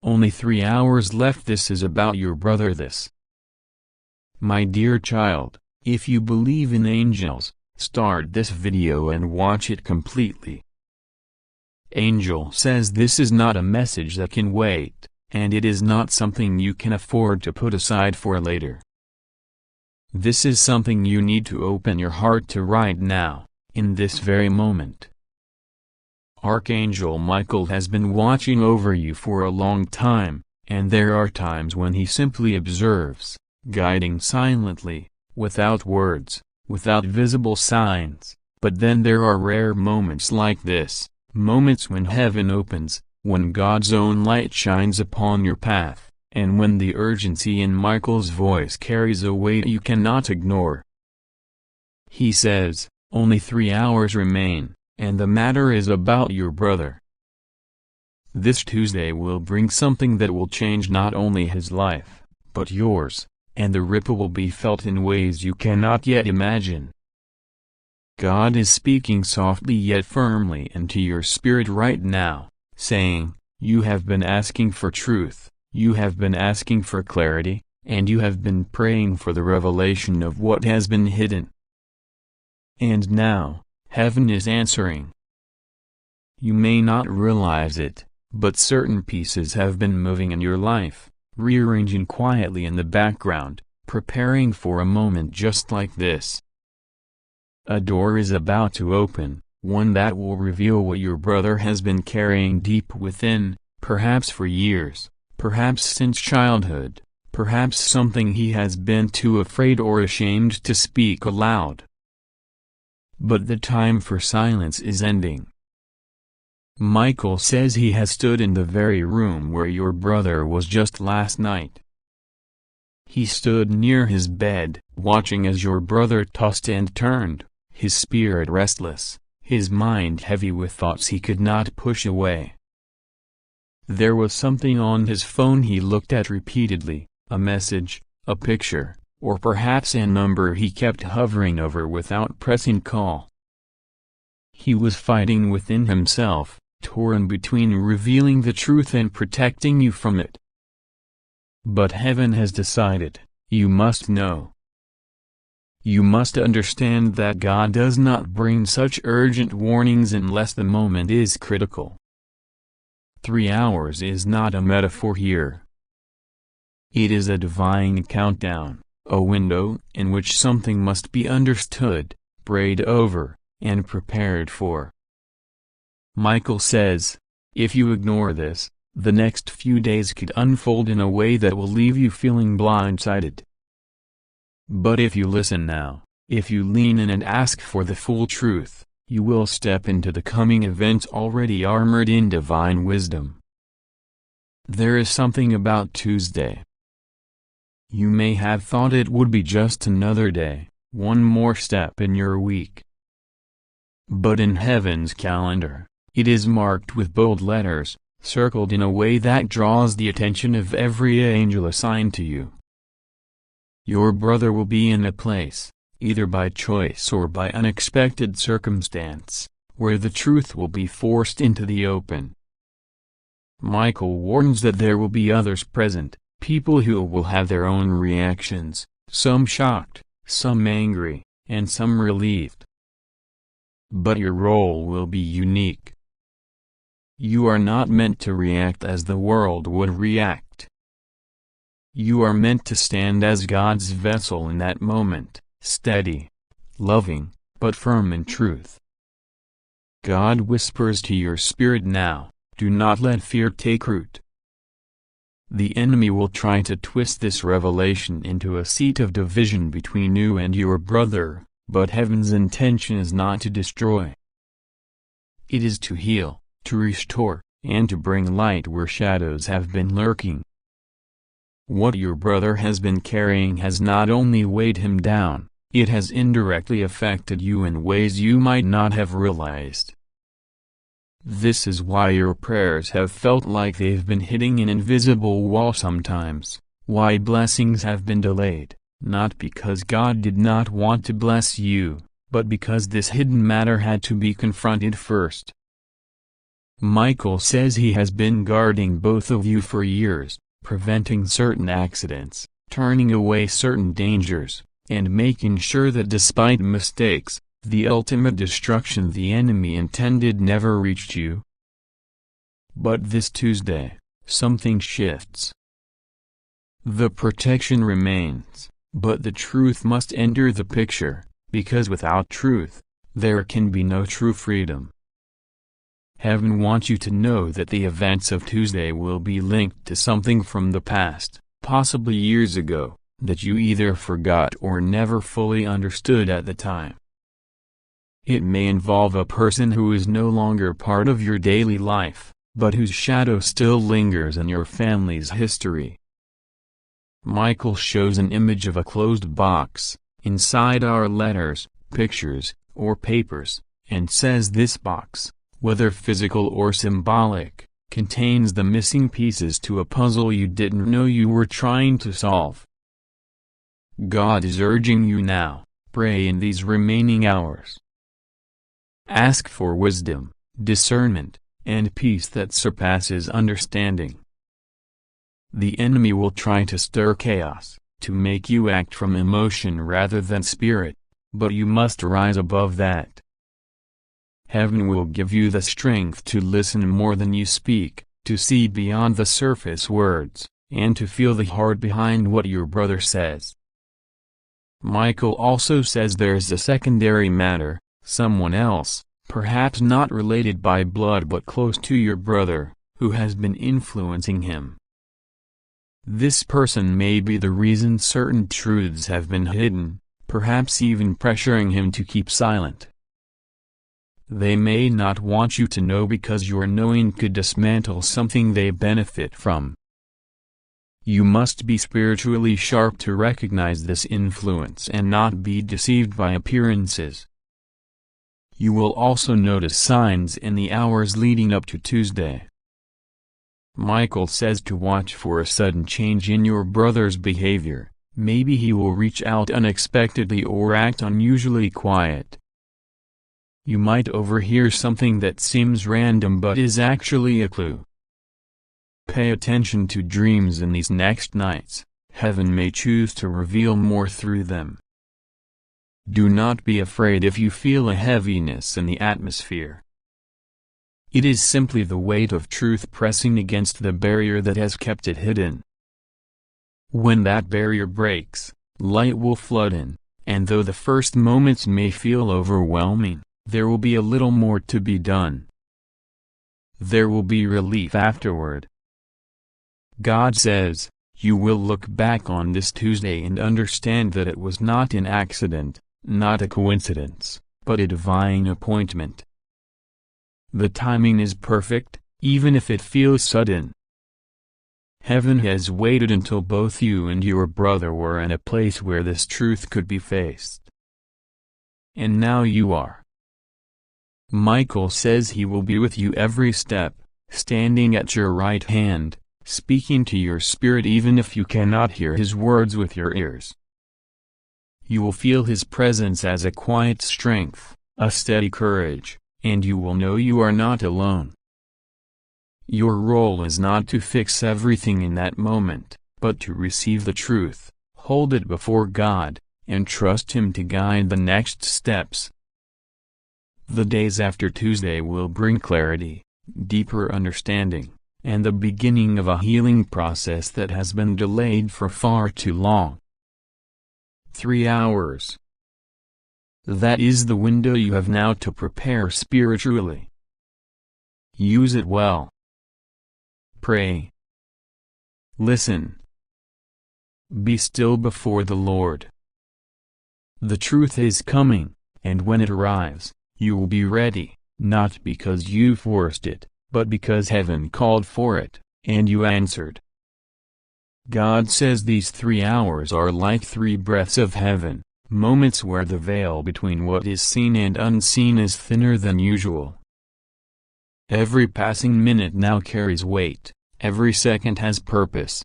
Only 3 hours left. This is about your brother. This. My dear child, if you believe in angels, start this video and watch it completely. Angel says this is not a message that can wait, and it is not something you can afford to put aside for later. This is something you need to open your heart to right now, in this very moment. Archangel Michael has been watching over you for a long time, and there are times when he simply observes, guiding silently, without words, without visible signs, but then there are rare moments like this, moments when heaven opens, when God's own light shines upon your path, and when the urgency in Michael's voice carries a weight you cannot ignore. He says, only 3 hours remain, and the matter is about your brother. This Tuesday will bring something that will change not only his life, but yours, and the ripple will be felt in ways you cannot yet imagine. God is speaking softly yet firmly into your spirit right now, saying, you have been asking for truth, you have been asking for clarity, and you have been praying for the revelation of what has been hidden. And now, heaven is answering. You may not realize it, but certain pieces have been moving in your life, rearranging quietly in the background, preparing for a moment just like this. A door is about to open, one that will reveal what your brother has been carrying deep within, perhaps for years, perhaps since childhood, perhaps something he has been too afraid or ashamed to speak aloud. But the time for silence is ending. Michael says he has stood in the very room where your brother was just last night. He stood near his bed, watching as your brother tossed and turned, his spirit restless, his mind heavy with thoughts he could not push away. There was something on his phone he looked at repeatedly, a message, a picture, or perhaps a number he kept hovering over without pressing call. He was fighting within himself, torn between revealing the truth and protecting you from it. But heaven has decided, you must know. You must understand that God does not bring such urgent warnings unless the moment is critical. 3 hours is not a metaphor here. It is a divine countdown, a window in which something must be understood, prayed over, and prepared for. Michael says, if you ignore this, the next few days could unfold in a way that will leave you feeling blindsided. But if you listen now, if you lean in and ask for the full truth, you will step into the coming events already armored in divine wisdom. There is something about Tuesday. You may have thought it would be just another day, one more step in your week. But in heaven's calendar, it is marked with bold letters, circled in a way that draws the attention of every angel assigned to you. Your brother will be in a place, either by choice or by unexpected circumstance, where the truth will be forced into the open. Michael warns that there will be others present, people who will have their own reactions, some shocked, some angry, and some relieved. But your role will be unique. You are not meant to react as the world would react. You are meant to stand as God's vessel in that moment, steady, loving, but firm in truth. God whispers to your spirit now, do not let fear take root. The enemy will try to twist this revelation into a seat of division between you and your brother, but heaven's intention is not to destroy. It is to heal, to restore, and to bring light where shadows have been lurking. What your brother has been carrying has not only weighed him down, it has indirectly affected you in ways you might not have realized. This is why your prayers have felt like they've been hitting an invisible wall sometimes, why blessings have been delayed, not because God did not want to bless you, but because this hidden matter had to be confronted first. Michael says he has been guarding both of you for years, preventing certain accidents, turning away certain dangers, and making sure that despite mistakes, the ultimate destruction the enemy intended never reached you. But this Tuesday, something shifts. The protection remains, but the truth must enter the picture, because without truth, there can be no true freedom. Heaven wants you to know that the events of Tuesday will be linked to something from the past, possibly years ago, that you either forgot or never fully understood at the time. It may involve a person who is no longer part of your daily life, but whose shadow still lingers in your family's history. Michael shows an image of a closed box, inside our letters, pictures, or papers, and says this box, whether physical or symbolic, contains the missing pieces to a puzzle you didn't know you were trying to solve. God is urging you now, pray in these remaining hours. Ask for wisdom, discernment, and peace that surpasses understanding. The enemy will try to stir chaos, to make you act from emotion rather than spirit, but you must rise above that. Heaven will give you the strength to listen more than you speak, to see beyond the surface words, and to feel the heart behind what your brother says. Michael also says there's a secondary matter, someone else, perhaps not related by blood but close to your brother, who has been influencing him. This person may be the reason certain truths have been hidden, perhaps even pressuring him to keep silent. They may not want you to know because your knowing could dismantle something they benefit from. You must be spiritually sharp to recognize this influence and not be deceived by appearances. You will also notice signs in the hours leading up to Tuesday. Michael says to watch for a sudden change in your brother's behavior. Maybe he will reach out unexpectedly or act unusually quiet. You might overhear something that seems random but is actually a clue. Pay attention to dreams in these next nights. Heaven may choose to reveal more through them. Do not be afraid if you feel a heaviness in the atmosphere. It is simply the weight of truth pressing against the barrier that has kept it hidden. When that barrier breaks, light will flood in, and though the first moments may feel overwhelming, there will be a little more to be done. There will be relief afterward. God says, you will look back on this Tuesday and understand that it was not an accident, not a coincidence, but a divine appointment. The timing is perfect, even if it feels sudden. Heaven has waited until both you and your brother were in a place where this truth could be faced. And now you are. Michael says he will be with you every step, standing at your right hand, speaking to your spirit even if you cannot hear his words with your ears. You will feel his presence as a quiet strength, a steady courage, and you will know you are not alone. Your role is not to fix everything in that moment, but to receive the truth, hold it before God, and trust Him to guide the next steps. The days after Tuesday will bring clarity, deeper understanding, and the beginning of a healing process that has been delayed for far too long. 3 hours. That is the window you have now to prepare spiritually. Use it well. Pray. Listen. Be still before the Lord. The truth is coming, and when it arrives, you will be ready, not because you forced it, but because heaven called for it, and you answered. God says these 3 hours are like 3 breaths of heaven, moments where the veil between what is seen and unseen is thinner than usual. Every passing minute now carries weight, every second has purpose.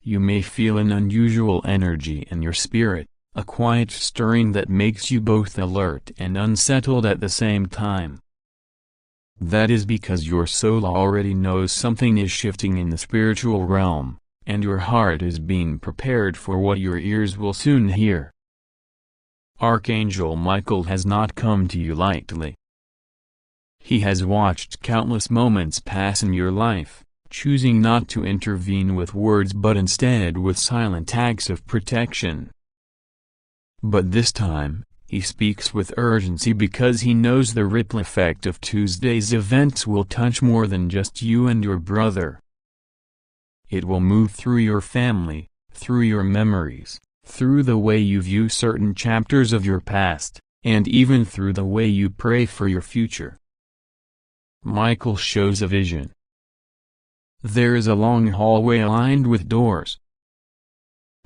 You may feel an unusual energy in your spirit, a quiet stirring that makes you both alert and unsettled at the same time. That is because your soul already knows something is shifting in the spiritual realm, and your heart is being prepared for what your ears will soon hear. Archangel Michael has not come to you lightly. He has watched countless moments pass in your life, choosing not to intervene with words but instead with silent acts of protection. But this time, he speaks with urgency because he knows the ripple effect of Tuesday's events will touch more than just you and your brother. It will move through your family, through your memories, through the way you view certain chapters of your past, and even through the way you pray for your future. Michael shows a vision. There is a long hallway lined with doors.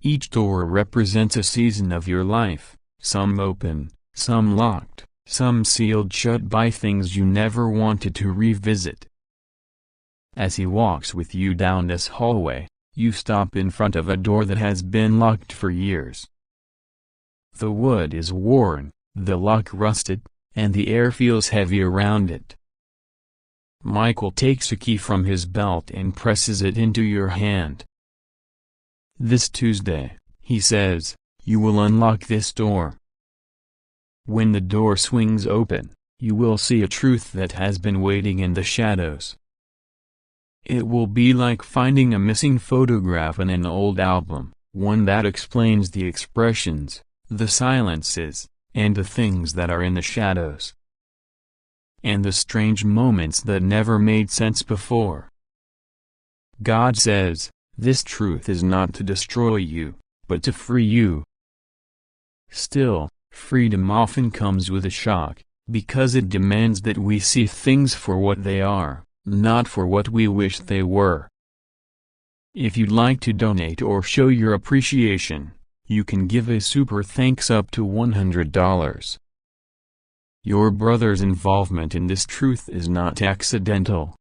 Each door represents a season of your life, some open, some locked, some sealed shut by things you never wanted to revisit. As he walks with you down this hallway, you stop in front of a door that has been locked for years. The wood is worn, the lock rusted, and the air feels heavy around it. Michael takes a key from his belt and presses it into your hand. This Tuesday, he says, you will unlock this door. When the door swings open, you will see a truth that has been waiting in the shadows. It will be like finding a missing photograph in an old album, one that explains the expressions, the silences, and the things that are in the shadows, and the strange moments that never made sense before. God says, this truth is not to destroy you, but to free you. Still, freedom often comes with a shock, because it demands that we see things for what they are, not for what we wish they were. If you'd like to donate or show your appreciation, you can give a super thanks up to $100. Your brother's involvement in this truth is not accidental.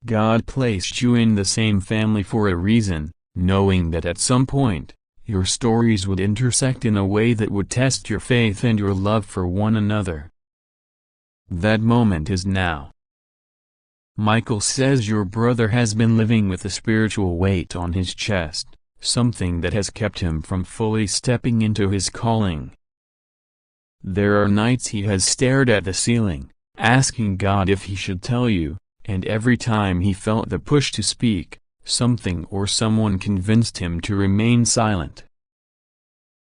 God placed you in the same family for a reason, knowing that at some point, your stories would intersect in a way that would test your faith and your love for one another. That moment is now. Michael says your brother has been living with a spiritual weight on his chest, something that has kept him from fully stepping into his calling. There are nights he has stared at the ceiling, asking God if he should tell you, and every time he felt the push to speak, something or someone convinced him to remain silent.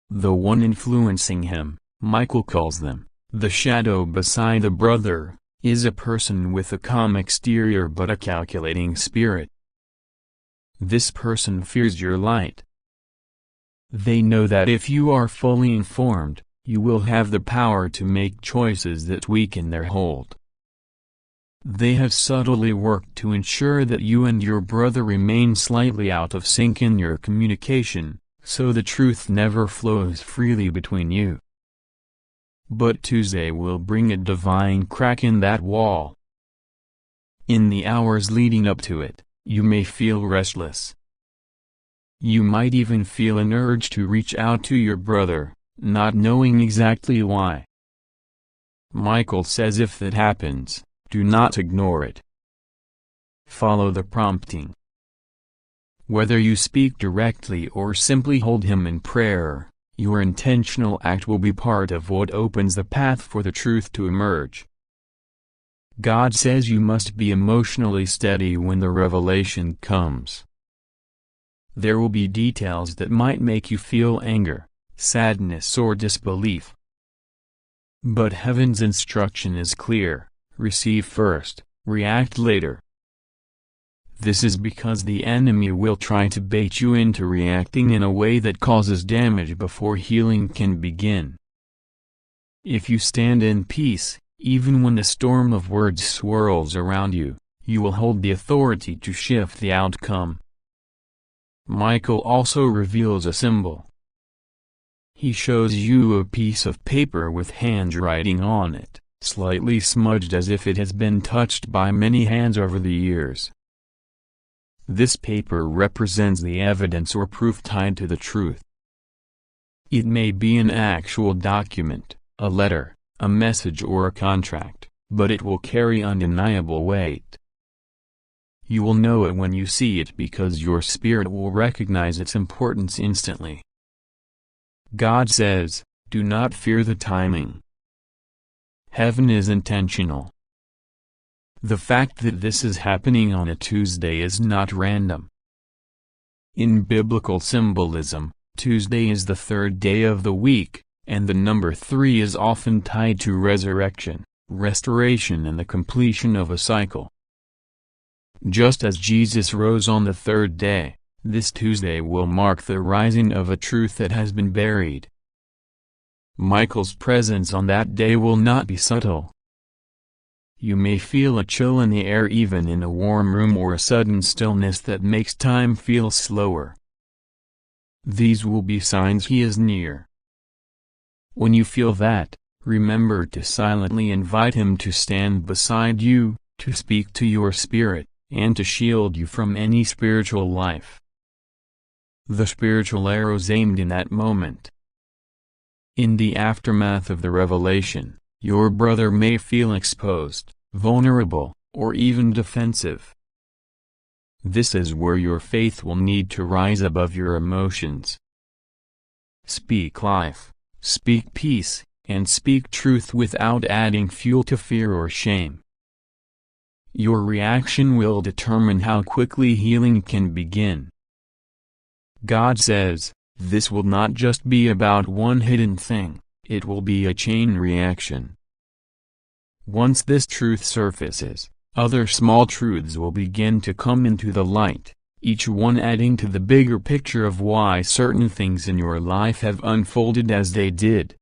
The one influencing him, Michael calls them, the shadow beside the brother, is a person with a calm exterior but a calculating spirit. This person fears your light. They know that if you are fully informed, you will have the power to make choices that weaken their hold. They have subtly worked to ensure that you and your brother remain slightly out of sync in your communication, so the truth never flows freely between you. But Tuesday will bring a divine crack in that wall. In the hours leading up to it, you may feel restless. You might even feel an urge to reach out to your brother, not knowing exactly why. Michael says if that happens, do not ignore it. Follow the prompting. Whether you speak directly or simply hold him in prayer, your intentional act will be part of what opens the path for the truth to emerge. God says you must be emotionally steady when the revelation comes. There will be details that might make you feel anger, sadness or disbelief. But heaven's instruction is clear: receive first, react later. This is because the enemy will try to bait you into reacting in a way that causes damage before healing can begin. If you stand in peace, even when the storm of words swirls around you, you will hold the authority to shift the outcome. Michael also reveals a symbol. He shows you a piece of paper with handwriting on it, slightly smudged as if it has been touched by many hands over the years. This paper represents the evidence or proof tied to the truth. It may be an actual document, a letter, a message or a contract, but it will carry undeniable weight. You will know it when you see it because your spirit will recognize its importance instantly. God says, do not fear the timing. Heaven is intentional. The fact that this is happening on a Tuesday is not random. In biblical symbolism, Tuesday is the third day of the week, and the number 3 is often tied to resurrection, restoration and the completion of a cycle. Just as Jesus rose on the third day, this Tuesday will mark the rising of a truth that has been buried. Michael's presence on that day will not be subtle. You may feel a chill in the air even in a warm room or a sudden stillness that makes time feel slower. These will be signs he is near. When you feel that, remember to silently invite him to stand beside you, to speak to your spirit, and to shield you from any spiritual life. The spiritual arrows aimed in that moment. In the aftermath of the revelation, your brother may feel exposed, vulnerable, or even defensive. This is where your faith will need to rise above your emotions. Speak life, speak peace, and speak truth without adding fuel to fear or shame. Your reaction will determine how quickly healing can begin. God says, this will not just be about one hidden thing, it will be a chain reaction. Once this truth surfaces, other small truths will begin to come into the light, each one adding to the bigger picture of why certain things in your life have unfolded as they did.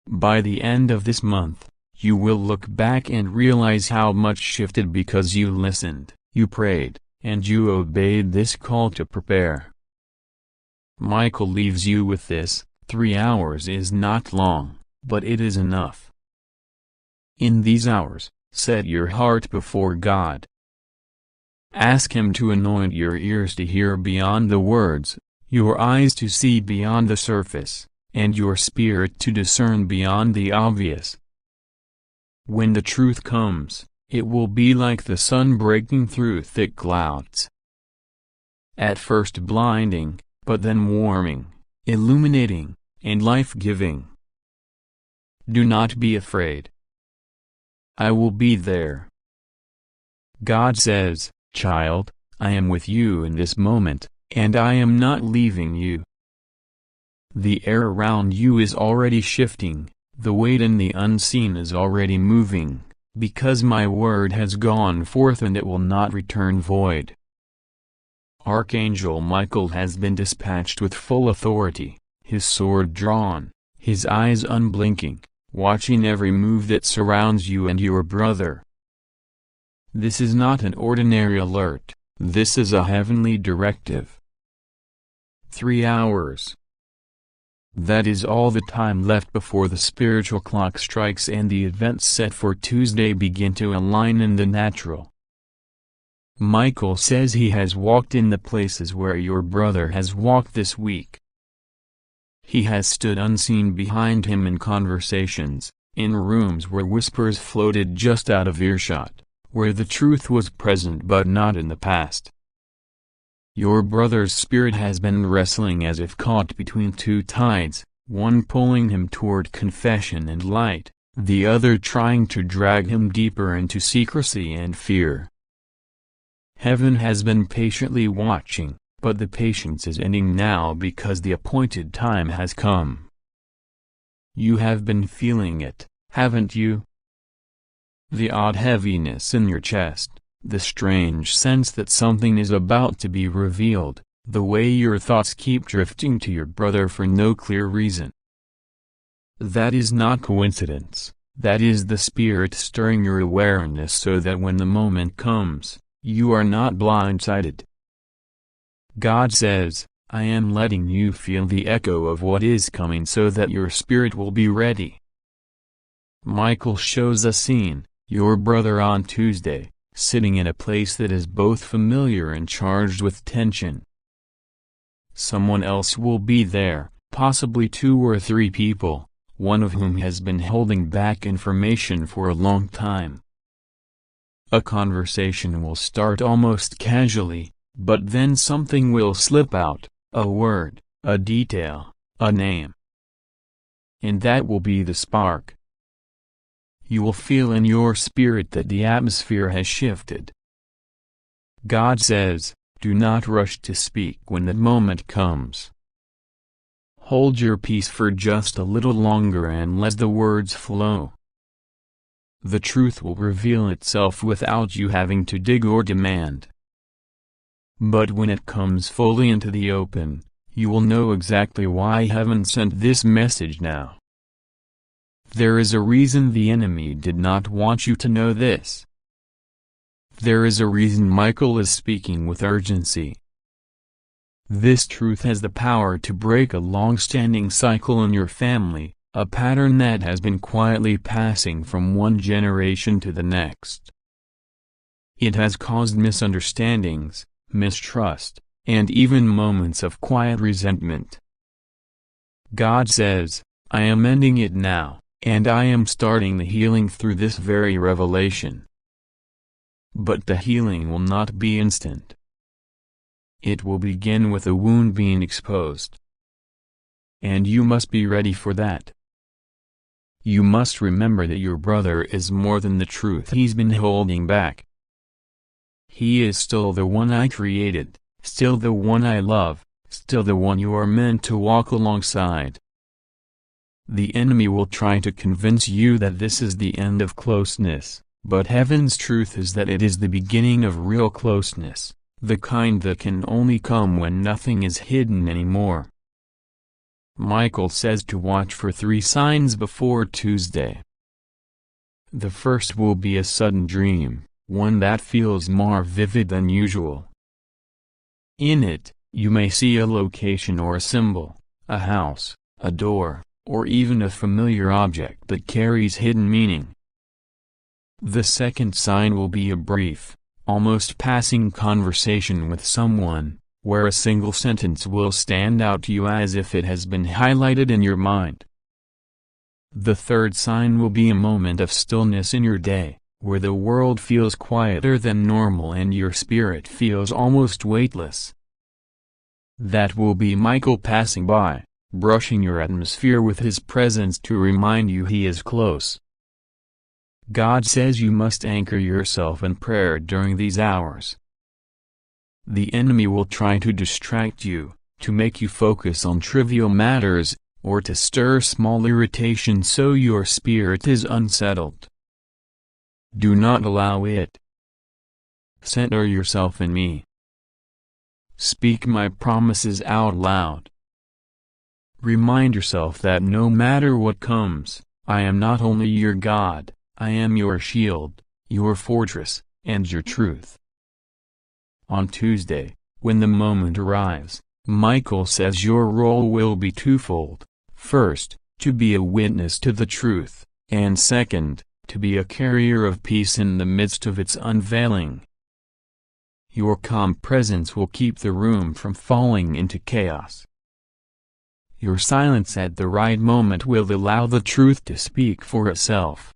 By the end of this month, you will look back and realize how much shifted because you listened, you prayed, and you obeyed this call to prepare. Michael leaves you with this: 3 hours is not long, but it is enough. In these hours, set your heart before God. Ask Him to anoint your ears to hear beyond the words, your eyes to see beyond the surface, and your spirit to discern beyond the obvious. When the truth comes, it will be like the sun breaking through thick clouds. At first blinding, but then warming, illuminating, and life-giving. Do not be afraid. I will be there. God says, child, I am with you in this moment, and I am not leaving you. The air around you is already shifting, the weight in the unseen is already moving, because my word has gone forth and it will not return void. Archangel Michael has been dispatched with full authority, his sword drawn, his eyes unblinking, watching every move that surrounds you and your brother. This is not an ordinary alert, this is a heavenly directive. 3 hours. That is all the time left before the spiritual clock strikes and the events set for Tuesday begin to align in the natural. Michael says he has walked in the places where your brother has walked this week. He has stood unseen behind him in conversations, in rooms where whispers floated just out of earshot, where the truth was present but not in the past. Your brother's spirit has been wrestling as if caught between two tides, one pulling him toward confession and light, the other trying to drag him deeper into secrecy and fear. Heaven has been patiently watching, but the patience is ending now because the appointed time has come. You have been feeling it, haven't you? The odd heaviness in your chest, the strange sense that something is about to be revealed, the way your thoughts keep drifting to your brother for no clear reason. That is not coincidence, that is the Spirit stirring your awareness so that when the moment comes, you are not blindsided. God says, I am letting you feel the echo of what is coming so that your spirit will be ready. Michael shows a scene, your brother on Tuesday, sitting in a place that is both familiar and charged with tension. Someone else will be there, possibly 2 or 3 people, one of whom has been holding back information for a long time. A conversation will start almost casually, but then something will slip out, a word, a detail, a name. And that will be the spark. You will feel in your spirit that the atmosphere has shifted. God says, do not rush to speak when the moment comes. Hold your peace for just a little longer and let the words flow. The truth will reveal itself without you having to dig or demand. But when it comes fully into the open, you will know exactly why heaven sent this message now. There is a reason the enemy did not want you to know this. There is a reason Michael is speaking with urgency. This truth has the power to break a long-standing cycle in your family, a pattern that has been quietly passing from one generation to the next. It has caused misunderstandings, mistrust, and even moments of quiet resentment. God says, I am ending it now, and I am starting the healing through this very revelation. But the healing will not be instant. It will begin with a wound being exposed. And you must be ready for that. You must remember that your brother is more than the truth he's been holding back. He is still the one I created, still the one I love, still the one you are meant to walk alongside. The enemy will try to convince you that this is the end of closeness, but heaven's truth is that it is the beginning of real closeness, the kind that can only come when nothing is hidden anymore. Michael says to watch for 3 signs before Tuesday. The first will be a sudden dream, one that feels more vivid than usual. In it, you may see a location or a symbol, a house, a door, or even a familiar object that carries hidden meaning. The second sign will be a brief, almost passing conversation with someone, where a single sentence will stand out to you as if it has been highlighted in your mind. The third sign will be a moment of stillness in your day, where the world feels quieter than normal and your spirit feels almost weightless. That will be Michael passing by, brushing your atmosphere with his presence to remind you he is close. God says you must anchor yourself in prayer during these hours. The enemy will try to distract you, to make you focus on trivial matters, or to stir small irritation so your spirit is unsettled. Do not allow it. Center yourself in me. Speak my promises out loud. Remind yourself that no matter what comes, I am not only your God, I am your shield, your fortress, and your truth. On Tuesday, when the moment arrives, Michael says your role will be twofold: first, to be a witness to the truth, and second, to be a carrier of peace in the midst of its unveiling. Your calm presence will keep the room from falling into chaos. Your silence at the right moment will allow the truth to speak for itself.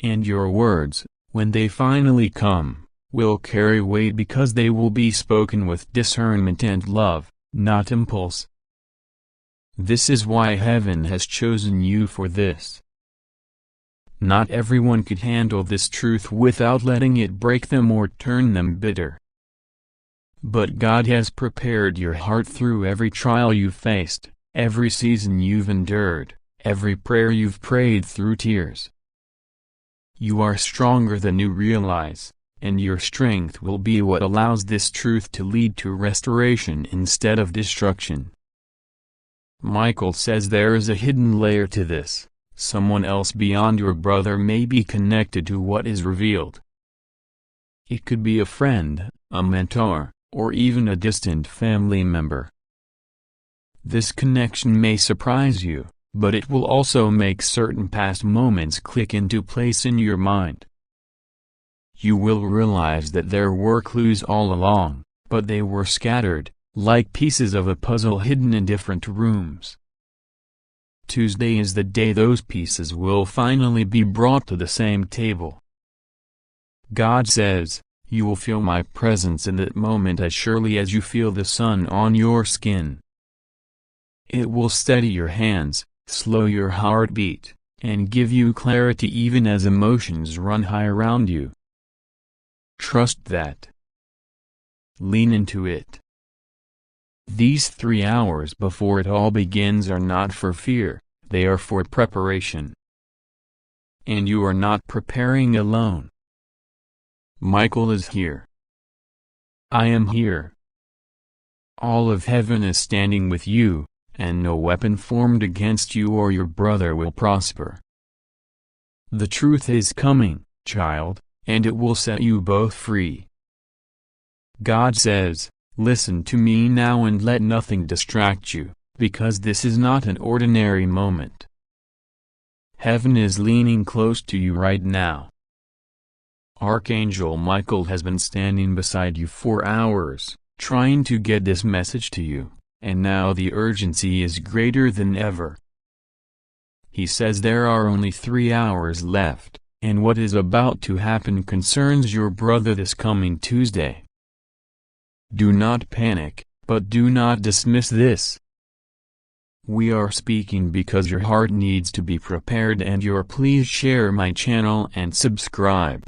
And your words, when they finally come, will carry weight because they will be spoken with discernment and love, not impulse. This is why heaven has chosen you for this. Not everyone could handle this truth without letting it break them or turn them bitter. But God has prepared your heart through every trial you've faced, every season you've endured, every prayer you've prayed through tears. You are stronger than you realize, and your strength will be what allows this truth to lead to restoration instead of destruction. Michael says there is a hidden layer to this. Someone else beyond your brother may be connected to what is revealed. It could be a friend, a mentor, or even a distant family member. This connection may surprise you, but it will also make certain past moments click into place in your mind. You will realize that there were clues all along, but they were scattered, like pieces of a puzzle hidden in different rooms. Tuesday is the day those pieces will finally be brought to the same table. God says, "You will feel my presence in that moment as surely as you feel the sun on your skin." It will steady your hands, slow your heartbeat, and give you clarity even as emotions run high around you. Trust that. Lean into it. These 3 hours before it all begins are not for fear, they are for preparation. And you are not preparing alone. Michael is here. I am here. All of heaven is standing with you, and no weapon formed against you or your brother will prosper. The truth is coming, child, and it will set you both free. God says, "Listen to me now and let nothing distract you, because this is not an ordinary moment." Heaven is leaning close to you right now. Archangel Michael has been standing beside you for hours, trying to get this message to you, and now the urgency is greater than ever. He says there are only 3 hours left, and what is about to happen concerns your brother this coming Tuesday. Do not panic, but do not dismiss this. We are speaking because your heart needs to be prepared, and please share my channel and subscribe.